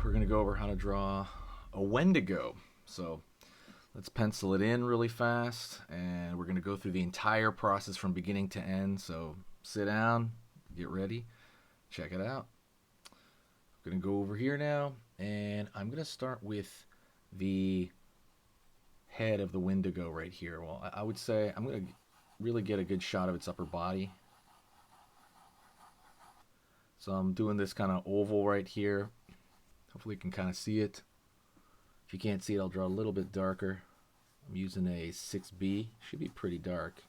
we're going to go over how to draw a Wendigo. So let's pencil it in really fast, and we're going to go through the entire process from beginning to end. So sit down, get ready, check it out. I'm going to go over here now, and I'm going to start with the head of the Wendigo right here. Well, I would say I'm going to really get a good shot of its upper body. So I'm doing this kind of oval right here. Hopefully you can kind of see it. If you can't see it, I'll draw a little bit darker. I'm using a 6B. Should be pretty dark.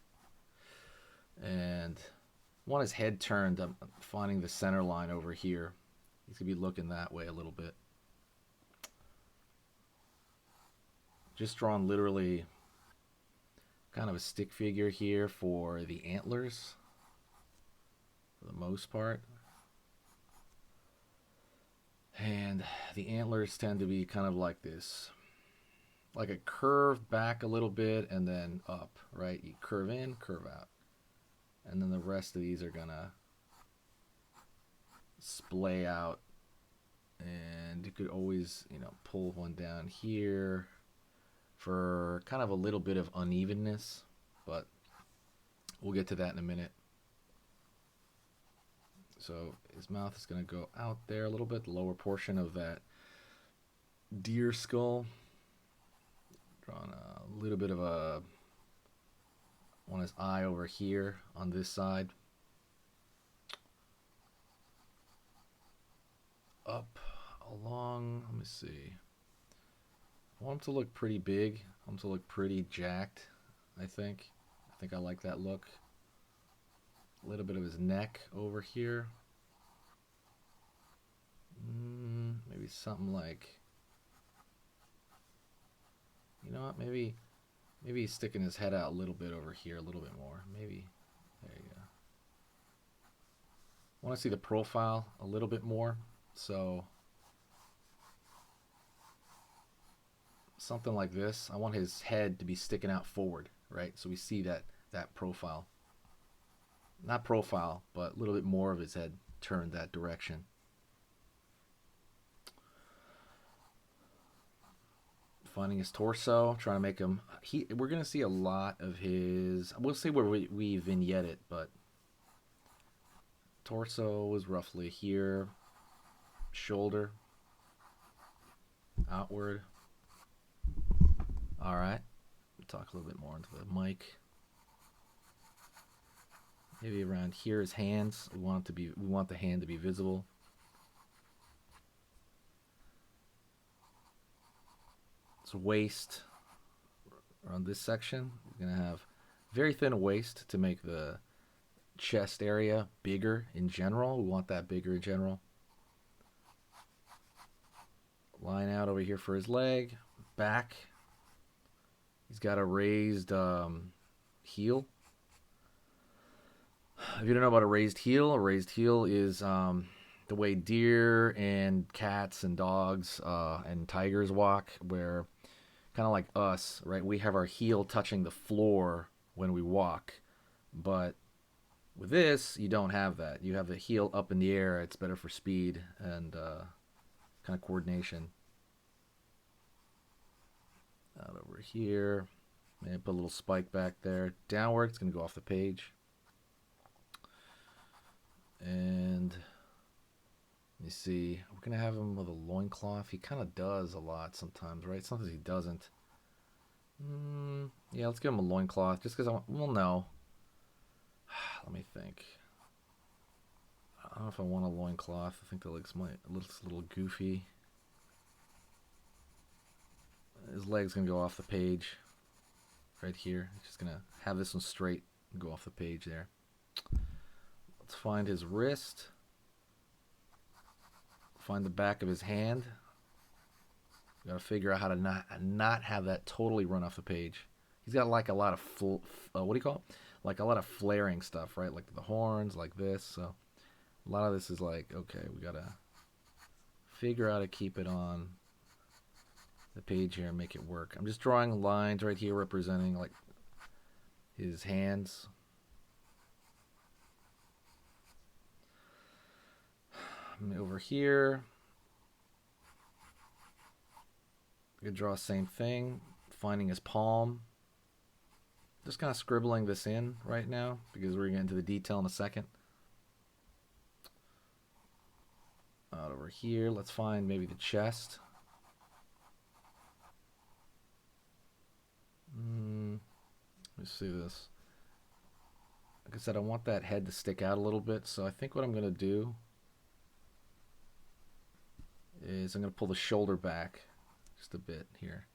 And I want his head turned. I'm finding the center line over here. He's going to be looking that way a little bit. Just drawn literally kind of a stick figure here for the antlers for the most part. And the antlers tend to be kind of like this, like a curve back a little bit and then up, right? You curve in, curve out. And then the rest of these are gonna splay out. And you could always, pull one down here for kind of a little bit of unevenness, but we'll get to that in a minute. So his mouth is going to go out there a little bit, the lower portion of that deer skull. Drawing a little bit of a on his eye over here on this side. Up, along, let me see. I want him to look pretty big. I want him to look pretty jacked, I think. I like that look. A little bit of his neck over here. Maybe something like, you know what, maybe he's sticking his head out a little bit over here, a little bit more. Maybe, there you go. I want to see the profile a little bit more. So something like this. I want his head to be sticking out forward, right? So we see that profile. Not profile, but a little bit more of his head turned that direction. Finding his torso, trying to make him. We're gonna see a lot of his. We'll see where we vignette it, but torso is roughly here. Shoulder outward. All right. Talk a little bit more into the mic. Maybe around here his hands. We want the hand to be visible. It's waist around this section. We're gonna have very thin waist to make the chest area bigger in general. We want that bigger in general. Line out over here for his leg, back. He's got a raised heel. If you don't know about a raised heel is the way deer and cats and dogs and tigers walk, where kind of like us, right? We have our heel touching the floor when we walk, but with this, you don't have that. You have the heel up in the air. It's better for speed and kind of coordination. Out over here. Maybe put a little spike back there. Downward, it's going to go off the page. And you see, we're going to have him with a loincloth. He kind of does a lot sometimes, right? Sometimes he doesn't. Yeah, let's give him a loincloth just because we'll know. Let me think. I don't know if I want a loincloth. I think that looks a little goofy. His leg's going to go off the page right here. He's just going to have this one straight and go off the page there. Let's find his wrist. Find the back of his hand. Got to figure out how to not have that totally run off the page. He's got like a lot of what do you call it? Like a lot of flaring stuff, right? Like the horns, like this. So a lot of this is like, okay, we got to figure out how to keep it on the page here and make it work. I'm just drawing lines right here representing like his hands. Over here, I could draw the same thing, finding his palm. Just kind of scribbling this in right now because we're going to get into the detail in a second. Out over here, let's find maybe the chest. Let me see this. Like I said, I want that head to stick out a little bit, so I think what I'm going to do is I'm going to pull the shoulder back just a bit here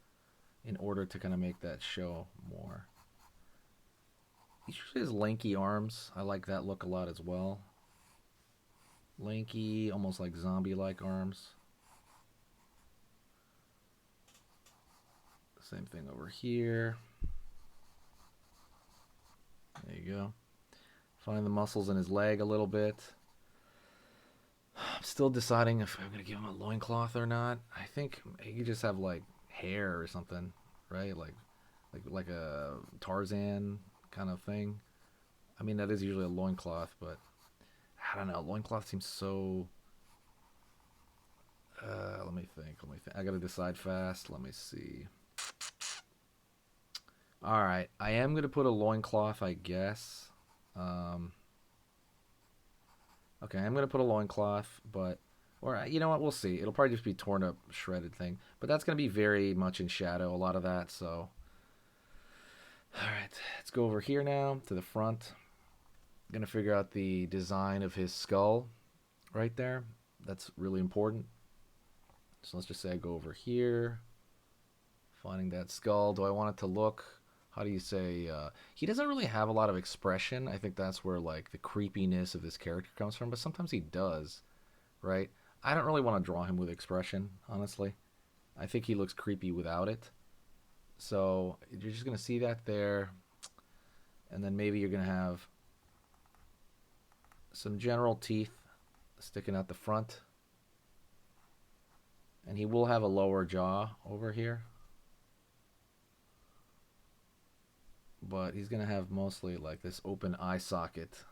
in order to kind of make that show more. He usually has lanky arms. I like that look a lot as well. Lanky, almost like zombie-like arms. Same thing over here. There you go. Find the muscles in his leg a little bit. I'm still deciding if I'm going to give him a loincloth or not. I think he could just have like hair or something, right? Like a Tarzan kind of thing. I mean, that is usually a loincloth, but I don't know. Loincloth seems so... let me think. I got to decide fast. Let me see. All right. I am going to put a loincloth, I guess. Okay, I'm going to put a loincloth, but... Or, you know what? We'll see. It'll probably just be torn up, shredded thing. But that's going to be very much in shadow, a lot of that, so... Alright, let's go over here now, to the front. I'm going to figure out the design of his skull right there. That's really important. So let's just say I go over here. Finding that skull. Do I want it to look... How do you say, he doesn't really have a lot of expression. I think that's where, like, the creepiness of this character comes from, but sometimes he does, right? I don't really want to draw him with expression, honestly. I think he looks creepy without it. So, you're just going to see that there, and then maybe you're going to have some general teeth sticking out the front, and he will have a lower jaw over here. But he's going to have mostly like this open eye socket,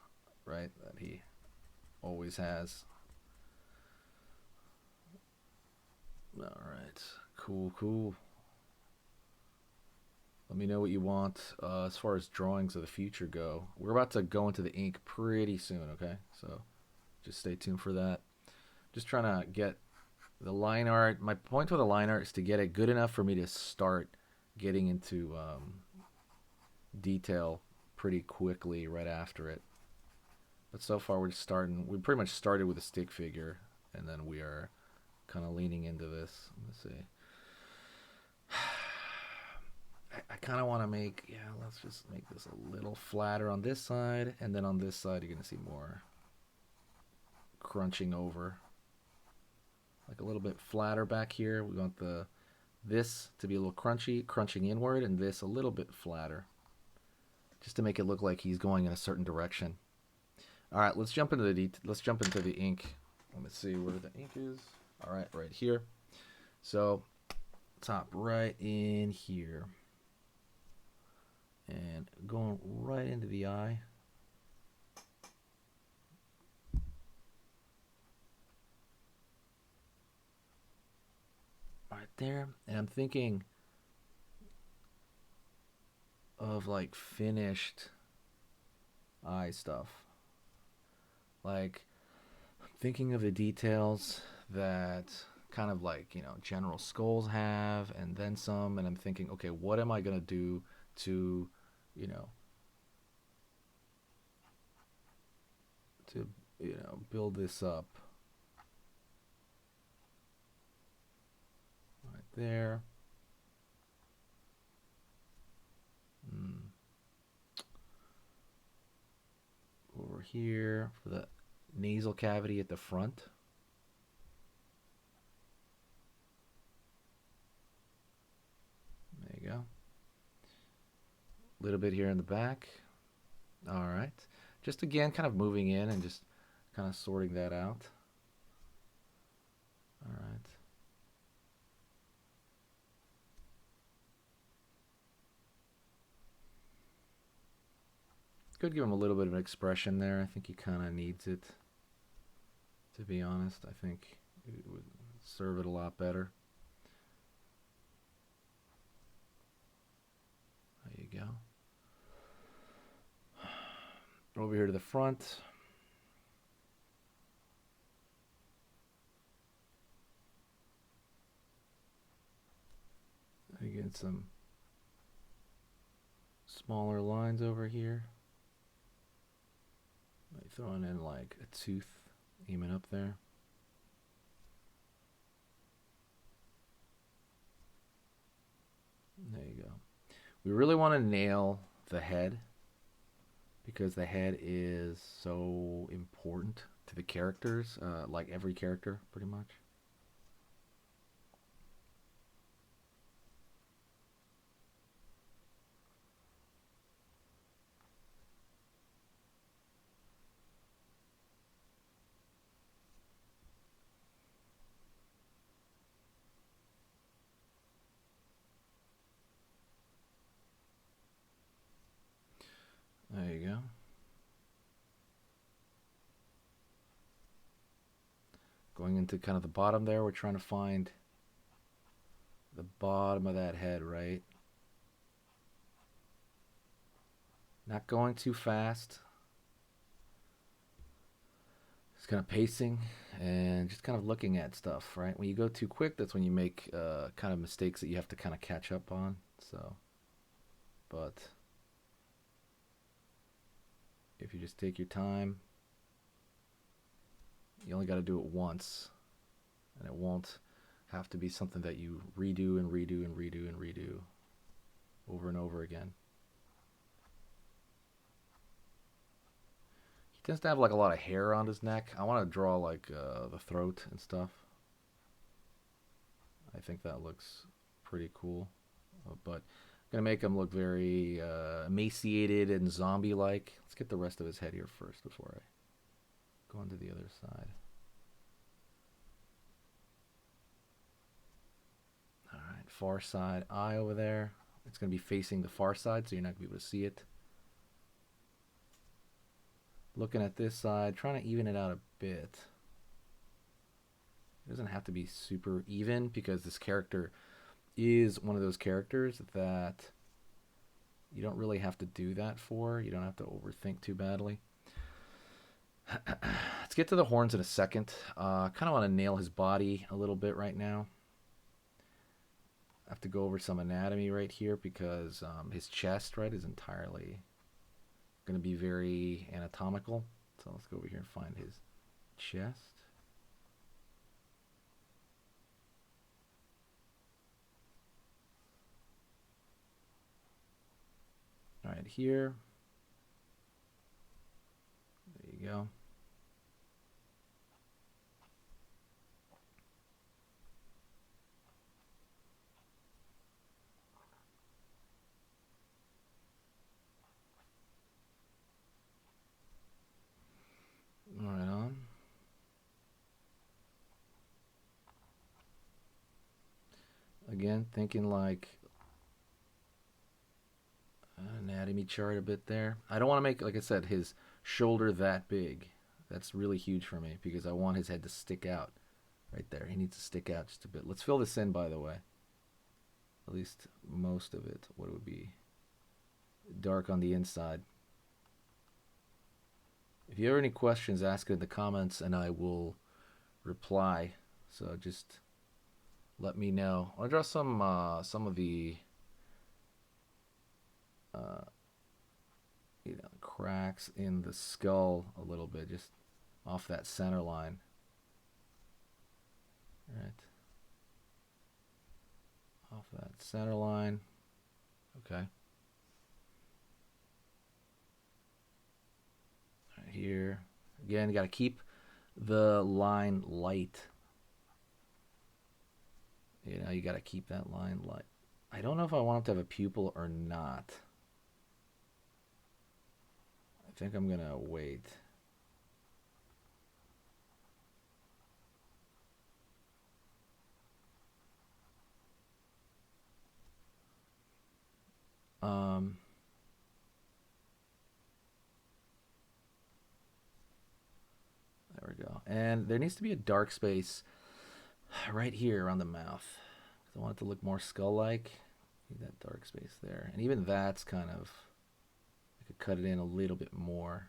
right, that he always has. Alright, cool. Let me know what you want as far as drawings of the future go. We're about to go into the ink pretty soon, okay? So just stay tuned for that. Just trying to get the line art. My point with the line art is to get it good enough for me to start getting into... detail pretty quickly right after it. But so far we pretty much started with a stick figure, and then we are kind of leaning into this. Let's see. I kind of want to let's just make this a little flatter on this side, and then on this side you're going to see more crunching over. Like a little bit flatter back here. We want this to be a little crunching inward, and this a little bit flatter. Just to make it look like he's going in a certain direction. All right, let's jump into the ink. Let me see where the ink is. All right, right here. So, top right in here. And going right into the eye. Right there. And I'm thinking of like finished eye stuff. Like, I'm thinking of the details that kind of like, General Skulls have, and then some, and I'm thinking, okay, what am I gonna do to, build this up? Right there. Over here for the nasal cavity at the front. There you go. A little bit here in the back. All right. Just again, kind of moving in and just kind of sorting that out. All right. Could give him a little bit of an expression there. I think he kind of needs it, to be honest. I think it would serve it a lot better. we go. Over here to the front. Again, some smaller lines over here. Throwing in like a tooth, aiming up there. There you go. We really want to nail the head because the head is so important to the characters, like every character pretty much. There you go. Going into kind of the bottom there, we're trying to find the bottom of that head, right? Not going too fast. Just kind of pacing and just kind of looking at stuff, right? When you go too quick, that's when you make kind of mistakes that you have to kind of catch up on. So, but if you just take your time, you only got to do it once, and it won't have to be something that you redo and redo and redo and redo over and over again. He tends to have like a lot of hair on his neck. I want to draw like the throat and stuff. I think that looks pretty cool, but I'm gonna make him look very emaciated and zombie-like. Let's get the rest of his head here first before I go on to the other side. All right, far side eye over there. It's going to be facing the far side, so you're not going to be able to see it. Looking at this side, trying to even it out a bit. It doesn't have to be super even because this character is one of those characters that you don't really have to do that for. You don't have to overthink too badly. Let's get to the horns in a second. Kind of want to nail his body a little bit right now. I have to go over some anatomy right here because his chest, right, is entirely going to be very anatomical. So let's go over here and find his chest. All right, here. There you go. Right on. Again, thinking like anatomy chart a bit there. I don't want to make, like I said, his shoulder that big. That's really huge for me because I want his head to stick out right there. He needs to stick out just a bit. Let's fill this in, by the way. At least most of it. What it would be dark on the inside. If you have any questions, ask it in the comments and I will reply. So just let me know. I'll draw some of the cracks in the skull a little bit, just off that center line. Right. Off that center line. Okay. Right here. Again, you got to keep the line light. You got to keep that line light. I don't know if I want him to have a pupil or not. I think I'm gonna wait. There we go. And there needs to be a dark space right here around the mouth. I want it to look more skull-like. Need that dark space there. And even that's kind of, I could cut it in a little bit more.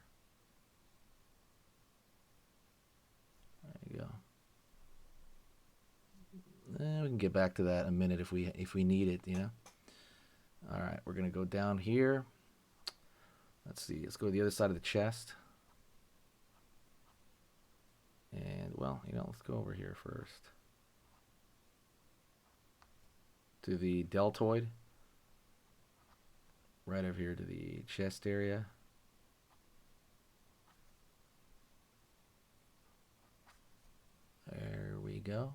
There you go. We can get back to that in a minute if we need it, you know. All right, we're gonna go down here. Let's see. Let's go to the other side of the chest. And well, you know, let's go over here first to the deltoid. Right over here to the chest area. There we go.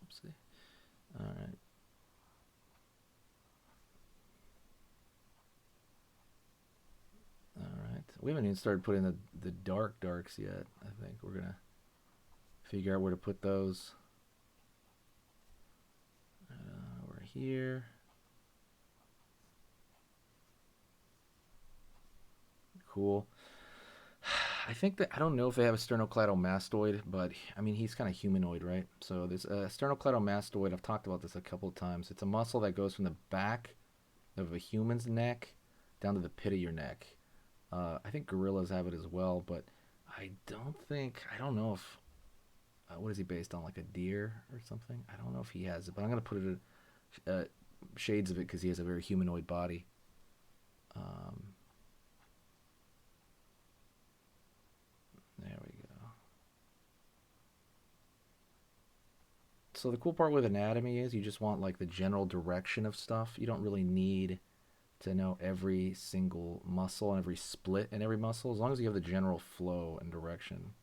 Oopsie. All right. All right. We haven't even started putting the darks yet. I think we're gonna figure out where to put those. Over here. Cool. I think that I don't know if they have a sternocleidomastoid, but I mean he's kind of humanoid, right? So this sternocleidomastoid, I've talked about this a couple of times. It's a muscle that goes from the back of a human's neck down to the pit of your neck. I think gorillas have it as well, but I don't know if what is he based on, like a deer or something? I don't know if he has it, but I'm gonna put it shades of it because he has a very humanoid body. There we go. So the cool part with anatomy is you just want like the general direction of stuff. You don't really need to know every single muscle and every split in every muscle. As long as you have the general flow and direction,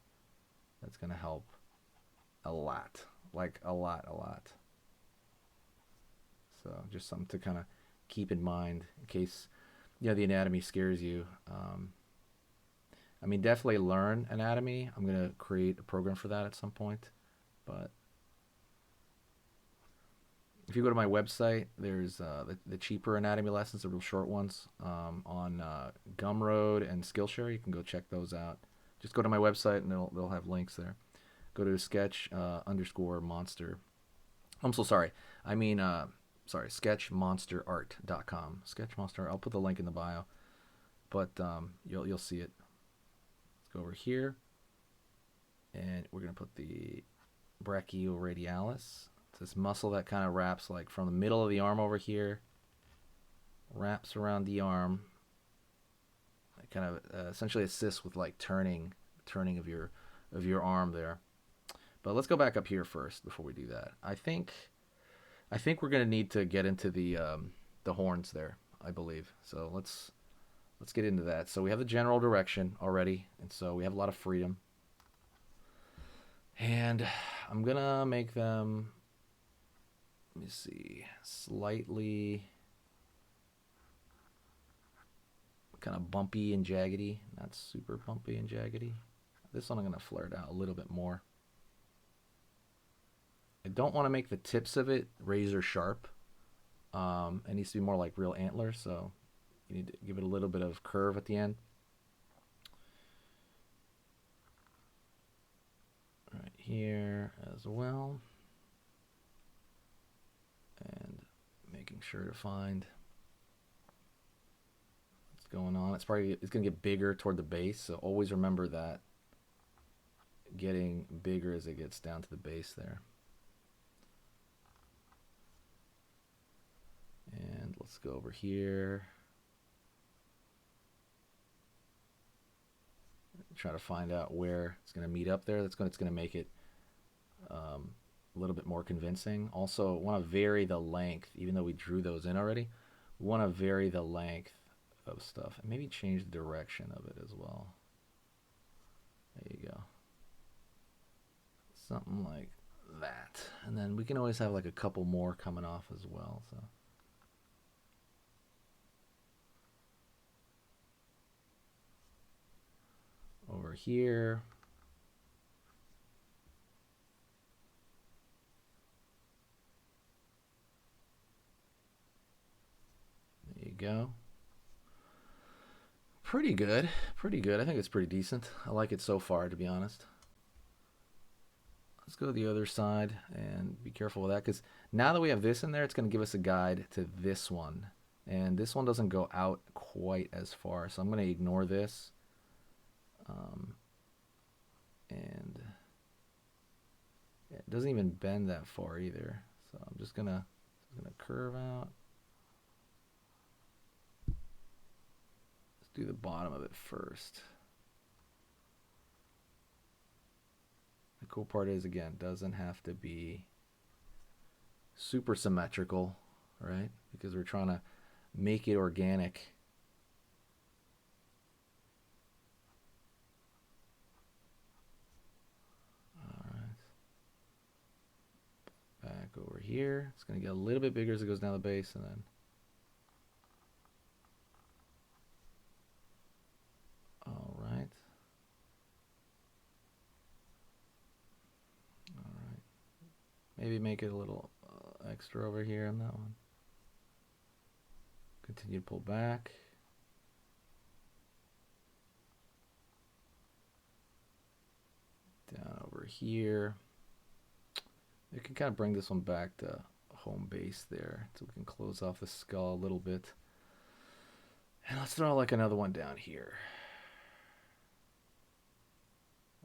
that's going to help a lot. Like a lot. So just something to kind of keep in mind in case, you know, the anatomy scares you. I mean, definitely learn anatomy. I'm going to create a program for that at some point. But if you go to my website, there's the cheaper anatomy lessons, the real short ones, on Gumroad and Skillshare. You can go check those out. Just go to my website and they'll have links there. Go to sketch underscore monster. I'm so sorry. I mean, sketchmonsterart.com. Sketch Monster. I'll put the link in the bio, but you'll see it. Let's go over here, and we're gonna put the brachioradialis. It's this muscle that kind of wraps like from the middle of the arm over here, wraps around the arm. It kind of essentially assists with like turning of your arm there. But let's go back up here first before we do that. I think we're gonna need to get into the horns there, I believe. So let's get into that. So we have the general direction already, and so we have a lot of freedom. And I'm gonna make them, let me see, slightly kind of bumpy and jaggedy, not super bumpy and jaggedy. This one I'm gonna flare it out a little bit more. I don't want to make the tips of it razor sharp. It needs to be more like real antlers, so you need to give it a little bit of curve at the end. Right here as well. And making sure to find what's going on. It's going to get bigger toward the base, so always remember that. Getting bigger as it gets down to the base there. And let's go over here. Try to find out where it's going to meet up there. It's going to make it a little bit more convincing. Also, want to vary the length, even though we drew those in already. We want to vary the length of stuff and maybe change the direction of it as well. There you go. Something like that. And then we can always have like a couple more coming off as well. So. Over here. There you go. Pretty good. Pretty good. I think it's pretty decent. I like it so far, to be honest. let's go to the other side and be careful with that, because now that we have this in there, it's going to give us a guide to this one. And this one doesn't go out quite as far, so I'm going to ignore this. Um, and it doesn't even bend that far either. So I'm just gonna curve out. Let's do the bottom of it first. The cool part is, again, doesn't have to be super symmetrical, right? Because we're trying to make it organic. Back over here. It's going to get a little bit bigger as it goes down the base, and then all right. Maybe make it a little extra over here on that one. Continue to pull back. Down over here. You can kind of bring this one back to home base there, so we can close off the skull a little bit. And let's throw like another one down here.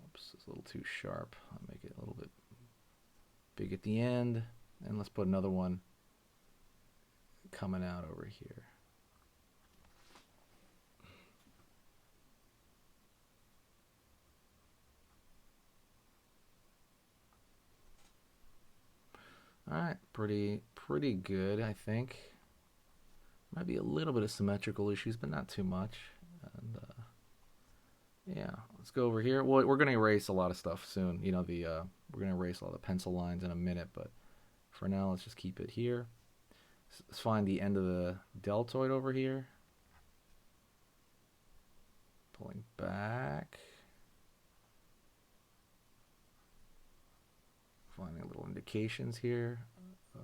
Oops, it's a little too sharp. I'll make it a little bit big at the end. And let's put another one coming out over here. All right, pretty good, I think. Might be a little bit of symmetrical issues, but not too much. And yeah, let's go over here. Well, we're gonna erase a lot of stuff soon. You know, we're gonna erase all the pencil lines in a minute, but for now, let's just keep it here. Let's find the end of the deltoid over here. Pulling back. Finding little indications here of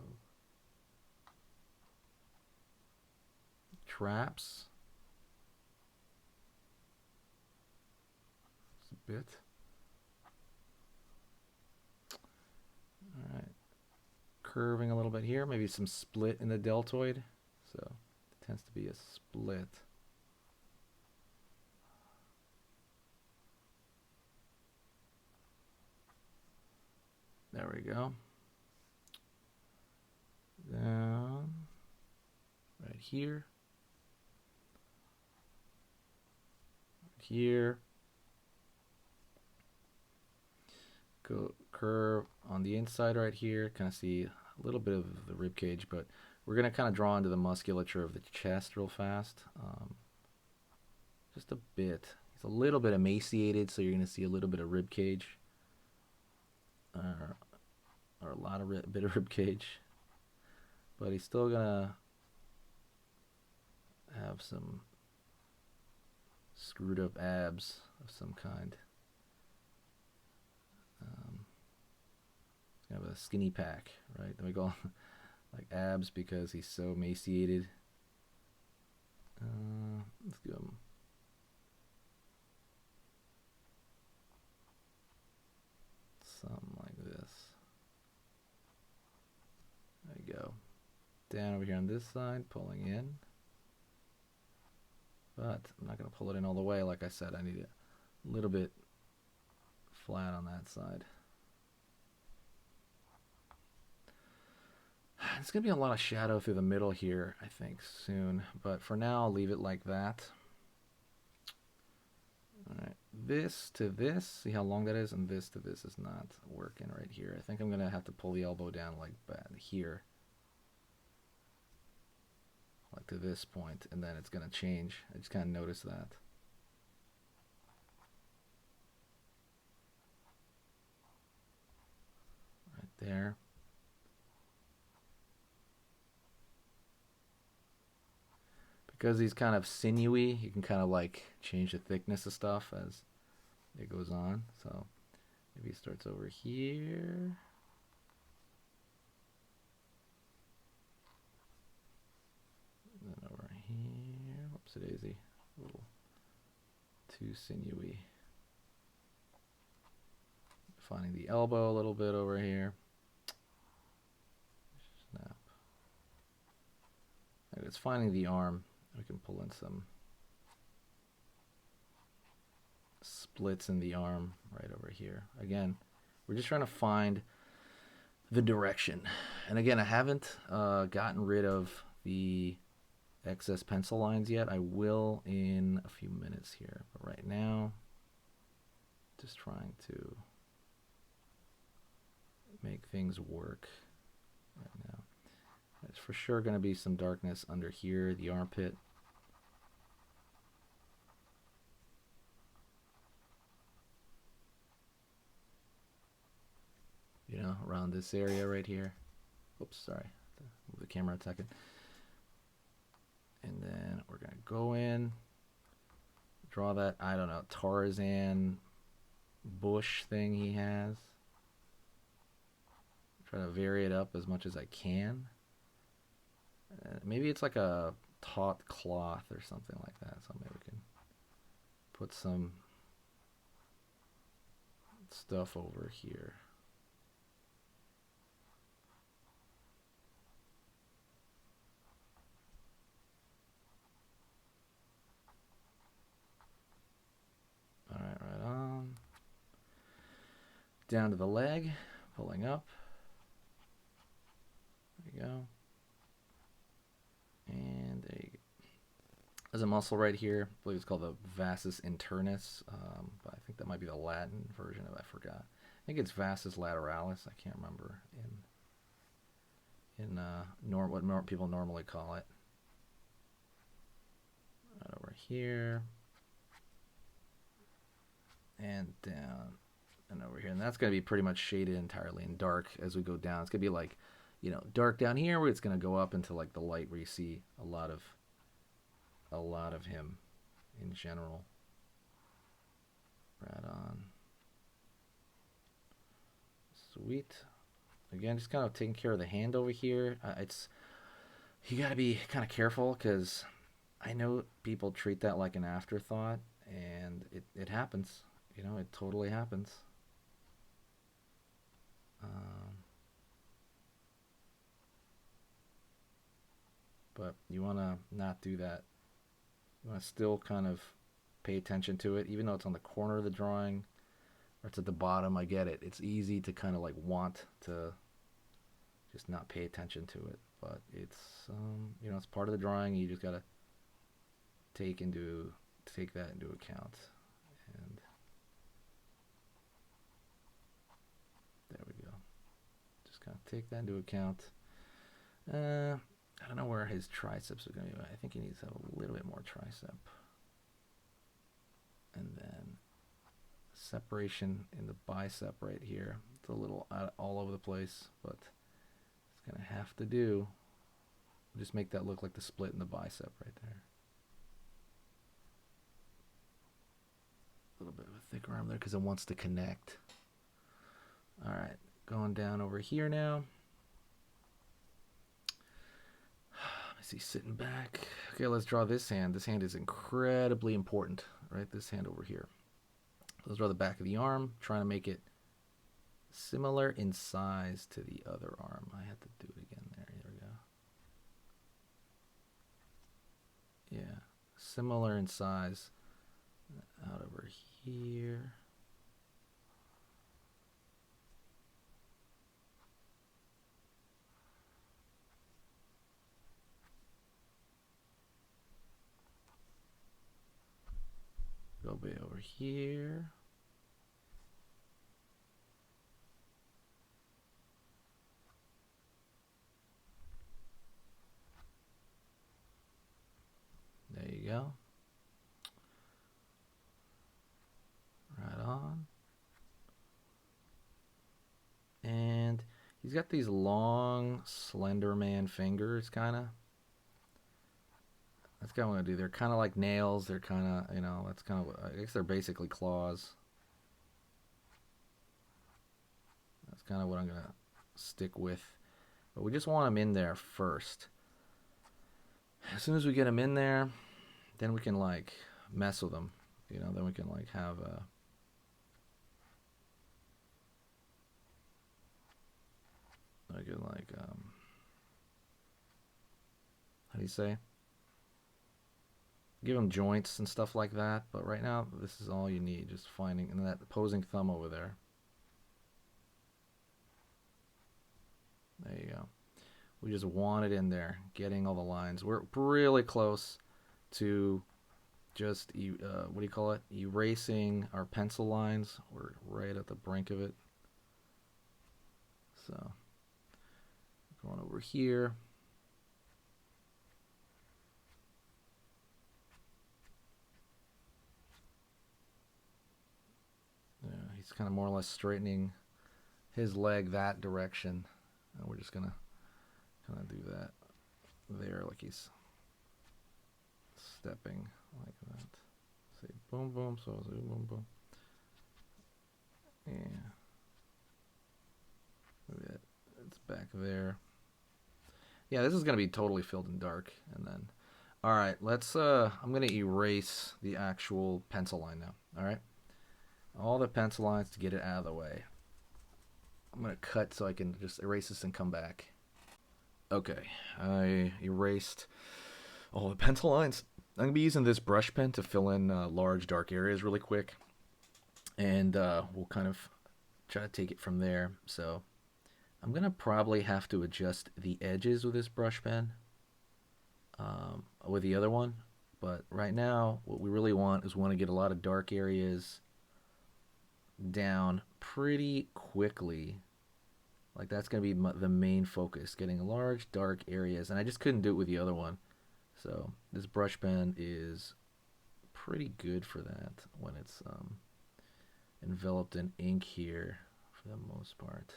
traps. Just a bit. All right. Curving a little bit here. Maybe some split in the deltoid. So it tends to be a split. There we go. Down right here. Right here. Go curve on the inside right here. Kind of see a little bit of the rib cage, but we're gonna kind of draw into the musculature of the chest real fast. Just a bit. He's a little bit emaciated, so you're gonna see a little bit of rib cage. Or a lot of bit of rib cage, but he's still gonna have some screwed up abs of some kind. He's gonna have a skinny pack, right? Then we go like abs because he's so emaciated. Let's give him something like this. There you go. Down over here on this side, pulling in. But I'm not going to pull it in all the way. Like I said, I need it a little bit flat on that side. It's going to be a lot of shadow through the middle here, I think, soon. But for now, I'll leave it like that. Alright, this to this, see how long that is, and this to this is not working right here. I think I'm going to have to pull the elbow down like that here. Like to this point, and then it's going to change. I just kind of noticed that. Right there. Because he's kind of sinewy, you can kind of like change the thickness of stuff as it goes on. So maybe it starts over here. And then over here. Whoopsie daisy. A little too sinewy. finding the elbow a little bit over here. Snap. And it's finding the arm. We can pull in some splits in the arm right over here. Again, we're just trying to find the direction. And again, I haven't gotten rid of the excess pencil lines yet. I will in a few minutes here. But right now, just trying to make things work right now. There's for sure going to be some darkness under here, the armpit. You know, around this area right here. Oops, sorry. Move the camera a second. And then we're going to go in, draw that, I don't know, Tarzan bush thing he has. Try to vary it up as much as I can. Maybe it's like a taut cloth or something like that. So maybe we can put some stuff over here. All right, right on. Down to the leg, pulling up. There you go. And there you go. There's a muscle right here. I believe it's called the vastus internus, but I think that might be the Latin version of it. I forgot. I think it's vastus lateralis. I can't remember in what people normally call it. Right over here and down and over here, and that's going to be pretty much shaded entirely in dark as we go down. It's going to be like, you know, dark down here where it's going to go up into like the light where you see a lot of him in general. Right on. Sweet. Again, just kind of taking care of the hand over here. You got to be kind of careful because I know people treat that like an afterthought, and it happens. You know, it totally happens. But you want to not do that. You want to still kind of pay attention to it, even though it's on the corner of the drawing or it's at the bottom. I get it. It's easy to kind of like want to just not pay attention to it, but it's you know, it's part of the drawing. You just gotta take that into account. And there we go. Just kind of take that into account. I don't know where his triceps are going to be. I think he needs to have a little bit more tricep. And then separation in the bicep right here. It's a little all over the place, but it's going to have to do. Just make that look like the split in the bicep right there. A little bit of a thicker arm there because it wants to connect. All right, going down over here now. See, sitting back. Okay, let's draw this hand. This hand is incredibly important, right? This hand over here. Let's draw the back of the arm, trying to make it similar in size to the other arm. I have to do it again there. There we go. Yeah, similar in size. Out over here. Go way over here. There you go. Right on. And he's got these long, slender man fingers, kind of. That's kind of what I'm going to do. They're kind of like nails. They're kind of, you know, that's kind of, I guess they're basically claws. That's kind of what I'm going to stick with. But we just want them in there first. As soon as we get them in there, then we can like mess with them. You know, then we can like have a I could like, how do you say? Give them joints and stuff like that. But right now, this is all you need. Just finding, and that opposing thumb over there. There you go. We just want it in there, getting all the lines. We're really close to just, what do you call it? Erasing our pencil lines. We're right at the brink of it. So, going over here. Yeah, he's kind of more or less straightening his leg that direction. And we're just going to kind of do that there, like he's stepping like that. Say boom, boom, so say boom, boom. Yeah. Maybe it's back there. Yeah, this is going to be totally filled in dark. And then, all right, let's, I'm going to erase the actual pencil line now. All right. All the pencil lines to get it out of the way. I'm going to cut so I can just erase this and come back. Okay, I erased all the pencil lines. I'm going to be using this brush pen to fill in large dark areas really quick. And we'll kind of try to take it from there. So I'm going to probably have to adjust the edges with this brush pen with the other one. But right now, what we really want is to get a lot of dark areas down pretty quickly. Like that's going to be the main focus, getting large dark areas. And I just couldn't do it with the other one. So this brush pen is pretty good for that when it's enveloped in ink here for the most part.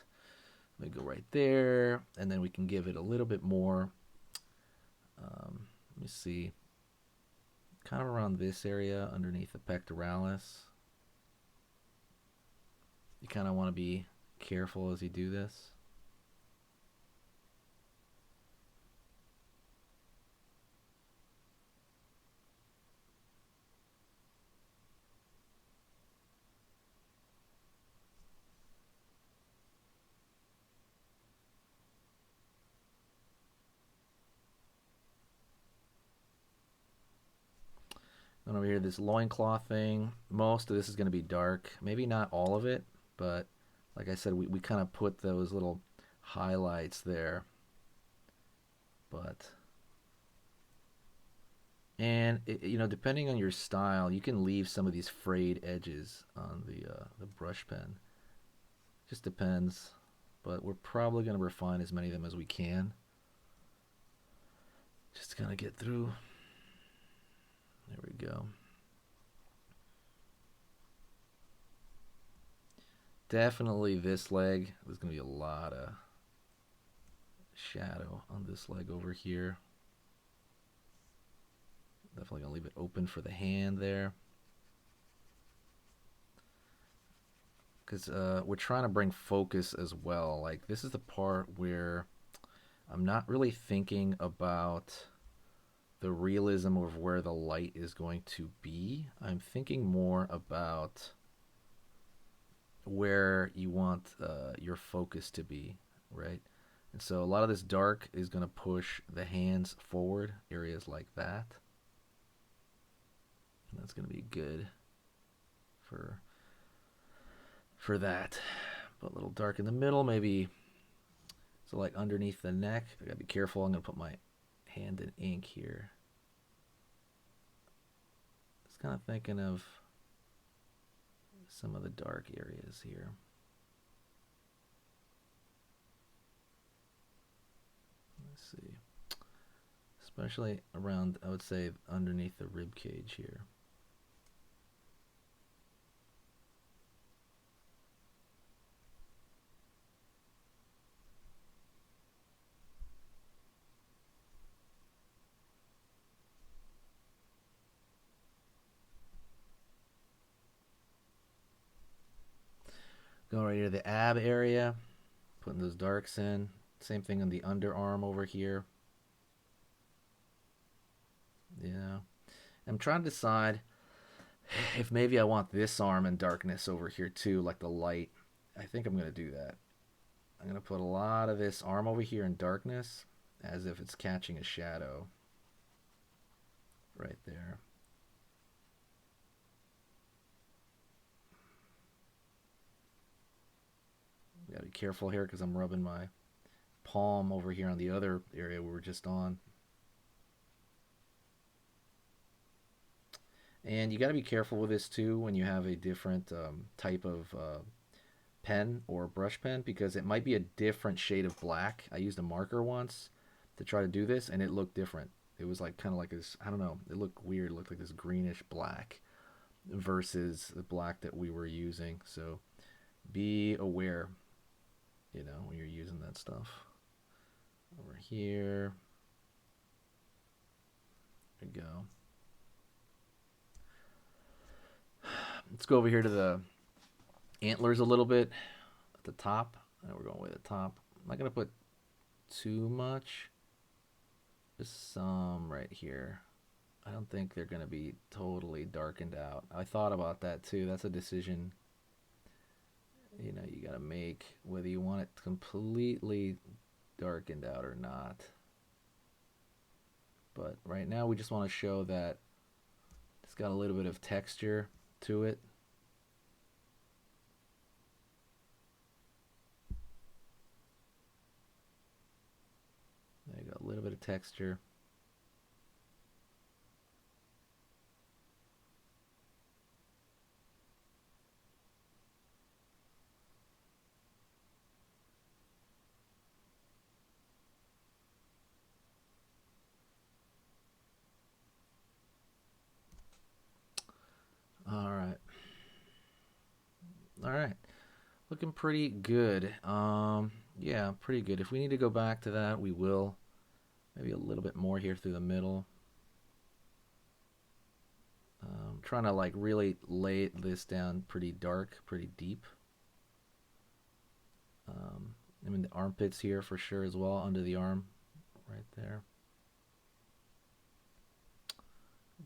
Let me go right there, and then we can give it a little bit more. Let me see. Kind of around this area underneath the pectoralis. You kind of want to be careful as you do this. Then over here, this loincloth thing, most of this is going to be dark. Maybe not all of it, but like I said, we kind of put those little highlights there. But, and depending on your style, you can leave some of these frayed edges on the brush pen. Just depends, but we're probably going to refine as many of them as we can. Just kind of get through. There we go. Definitely this leg. There's going to be a lot of shadow on this leg over here. Definitely going to leave it open for the hand there. Because we're trying to bring focus as well. Like this is the part where I'm not really thinking about the realism of where the light is going to be. I'm thinking more about where you want your focus to be, right? And so a lot of this dark is going to push the hands forward, areas like that. And that's going to be good for that. But a little dark in the middle, maybe. So like underneath the neck, I gotta be careful. I'm going to put my hand in ink here. Just kind of thinking of some of the dark areas here. Let's see. Especially around, I would say, underneath the rib cage here. Go right here, the ab area, putting those darks in. Same thing on the underarm over here. Yeah. I'm trying to decide if maybe I want this arm in darkness over here too, like the light. I think I'm going to do that. I'm going to put a lot of this arm over here in darkness as if it's catching a shadow right there. Got to be careful here because I'm rubbing my palm over here on the other area we were just on. And you got to be careful with this too when you have a different type of pen or brush pen because it might be a different shade of black. I used a marker once to try to do this and it looked different. It was like kind of like this, I don't know, it looked weird. It looked like this greenish black versus the black that we were using. So be aware, when you're using that stuff. Over here. There we go. Let's go over here to the antlers a little bit at the top. And we're going way at the top. I'm not going to put too much. Just some right here. I don't think they're going to be totally darkened out. I thought about that too. That's a decision you got to make whether you want it completely darkened out or not. But right now we just want to show that it's got a little bit of texture to it. There you go, a little bit of texture. All right. All right. Looking pretty good. Yeah, pretty good. If we need to go back to that, we will. Maybe a little bit more here through the middle. Trying to like really lay this down pretty dark, pretty deep. I mean the armpits here for sure as well, under the arm, right there.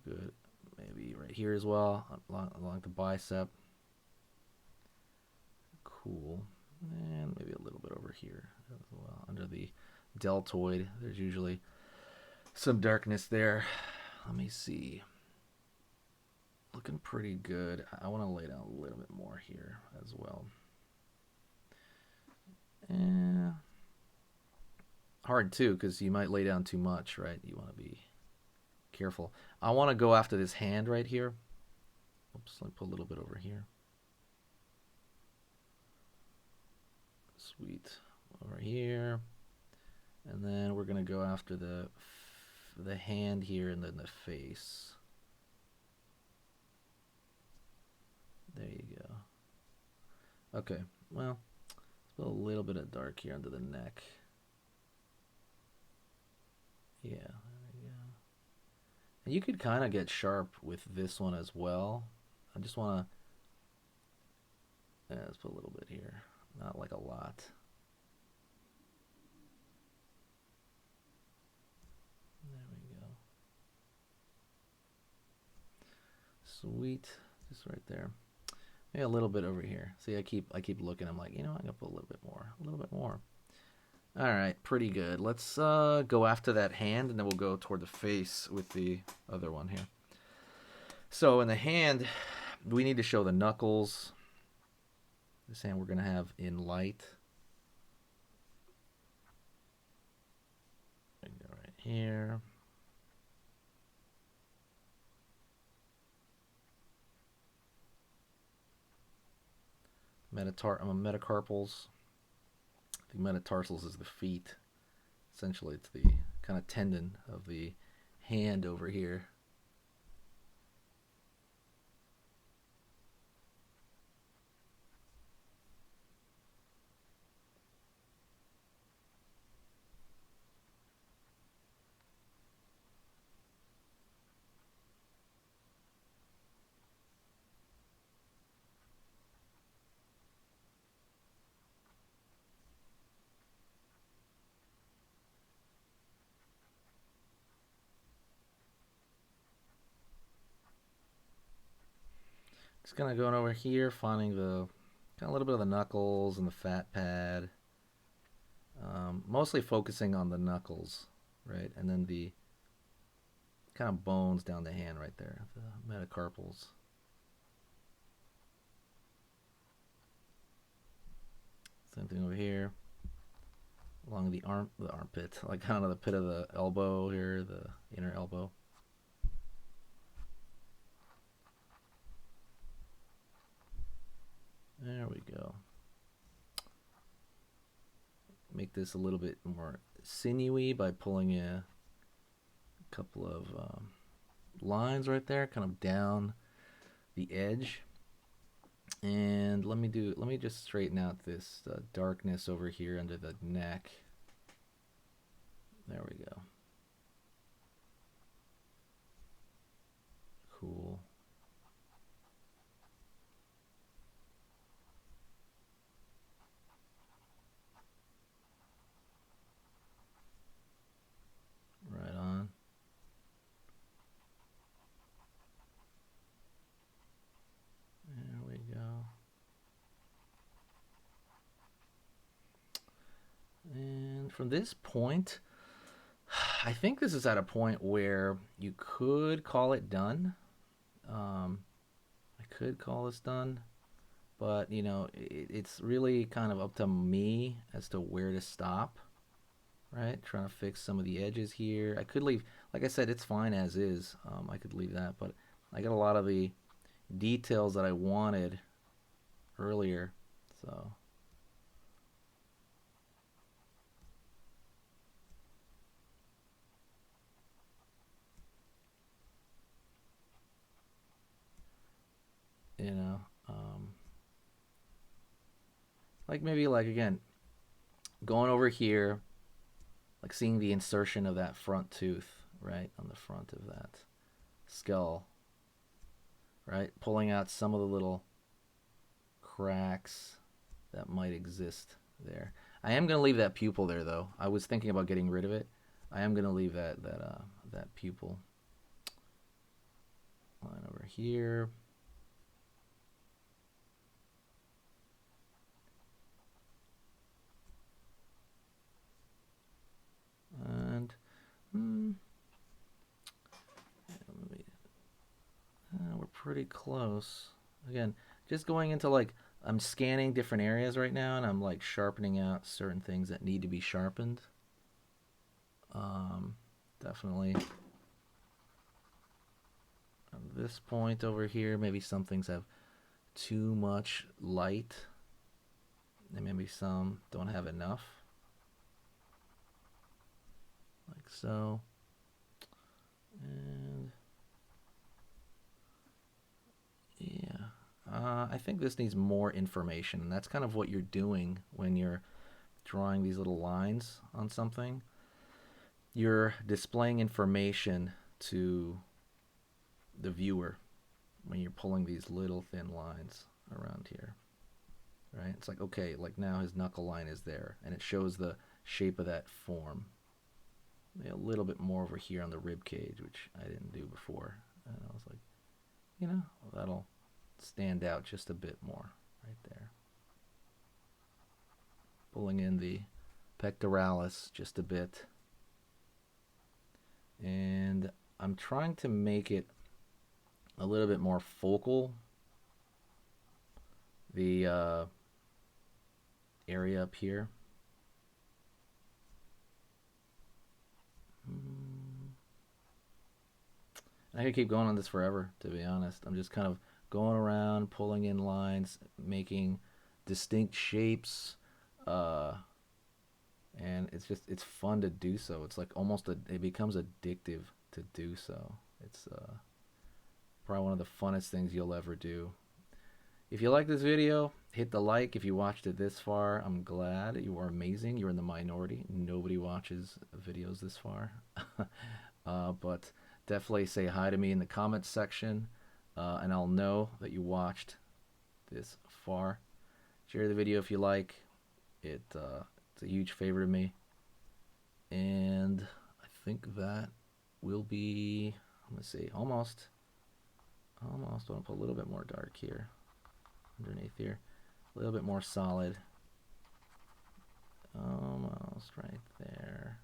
Good. Maybe right here as well, along the bicep. Cool. And maybe a little bit over here as well, under the deltoid. There's usually some darkness there. Let me see. Looking pretty good. I want to lay down a little bit more here as well. Yeah. Hard too, because you might lay down too much, right? You want to be careful. I want to go after this hand right here. Oops, let me put a little bit over here. Sweet. Over here. And then we're going to go after the hand here and then the face. There you go. Okay, well, let's put a little bit of dark here under the neck. Yeah, there you go. And you could kind of get sharp with this one as well. I just want to, let's put a little bit here. Not like a lot. There we go. Sweet, just right there. Maybe a little bit over here. See, I keep looking. I'm like, I'm gonna put a little bit more, a little bit more. All right, pretty good. Let's go after that hand, and then we'll go toward the face with the other one here. So in the hand, we need to show the knuckles. This hand we're gonna have in light. Right here. Metacarpals. The metatarsals is the feet. Essentially, it's the kind of tendon of the hand over here. Just kind of going over here, finding the kind of a little bit of the knuckles and the fat pad. mostly focusing on the knuckles, right? And then the kind of bones down the hand right there, the metacarpals. Same thing over here, along the armpit, like kind of the pit of the elbow here, the inner elbow. There we go. Make this a little bit more sinewy by pulling a couple of lines right there, kind of down the edge. And let me just straighten out this darkness over here under the neck. There we go. Cool. Right on. There we go. And from this point, I think this is at a point where you could call it done. I could call this done, but you know, it's really kind of up to me as to where to stop. Right, trying to fix some of the edges here. I could leave, like I said, it's fine as is. I could leave that, but I got a lot of the details that I wanted earlier, so you know, like maybe like again, going over here, like seeing the insertion of that front tooth, right, on the front of that skull, right, pulling out some of the little cracks that might exist there. I am gonna leave that pupil there though. I was thinking about getting rid of it. I am gonna leave that pupil line over here. And we're pretty close. Again, just going into like I'm scanning different areas right now, and I'm like sharpening out certain things that need to be sharpened. Definitely. At this point over here, maybe some things have too much light, and maybe some don't have enough, like so. And yeah, I think this needs more information. And that's kind of what you're doing when you're drawing these little lines on something. You're displaying information to the viewer when you're pulling these little thin lines around here, right? It's like, okay, like now his knuckle line is there, and it shows the shape of that form. A little bit more over here on the rib cage, which I didn't do before. And I was like, you know, that'll stand out just a bit more right there. Pulling in the pectoralis just a bit. And I'm trying to make it a little bit more focal. The area up here. I could keep going on this forever, to be honest. I'm just kind of going around, pulling in lines, making distinct shapes, and it's fun to do so. It's like it becomes addictive to do so. It's probably one of the funnest things you'll ever do. If you like this video, hit the like. If you watched it this far, I'm glad. You are amazing. You're in the minority. Nobody watches videos this far. But definitely say hi to me in the comments section, and I'll know that you watched this far. Share the video if you like. It's a huge favor to me. And I think that will be, I'm going to say almost. I want to put a little bit more dark here. Underneath here, a little bit more solid. Almost. almost right there.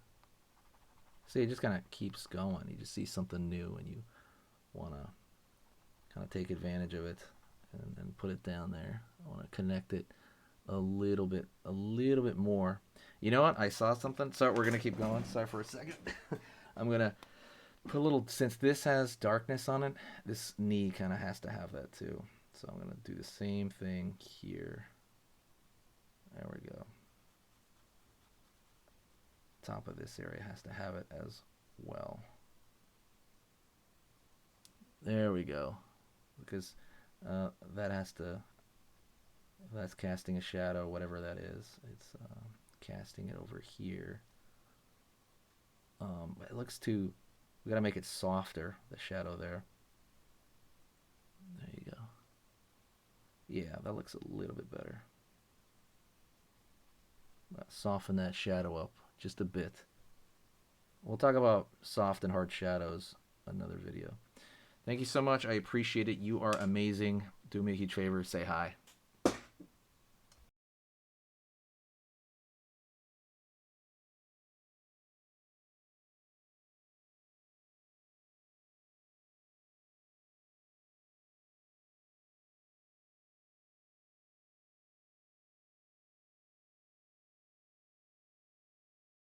See, it just kind of keeps going. You just see something new and you want to kind of take advantage of it and put it down there. I want to connect it a little bit more. You know what? I saw something. So we're gonna keep going. Sorry for a second. I'm gonna put a little. Since this has darkness on it, this knee kind of has to have that too. So I'm gonna do the same thing here. There we go. Top of this area has to have it as well. There we go. Because that has to. That's casting a shadow, whatever that is. It's casting it over here. It looks too. We gotta make it softer. The shadow there. There you go. Yeah, that looks a little bit better. Soften that shadow up just a bit. We'll talk about soft and hard shadows another video. Thank you so much. I appreciate it. You are amazing. Do me a huge favor. Say hi.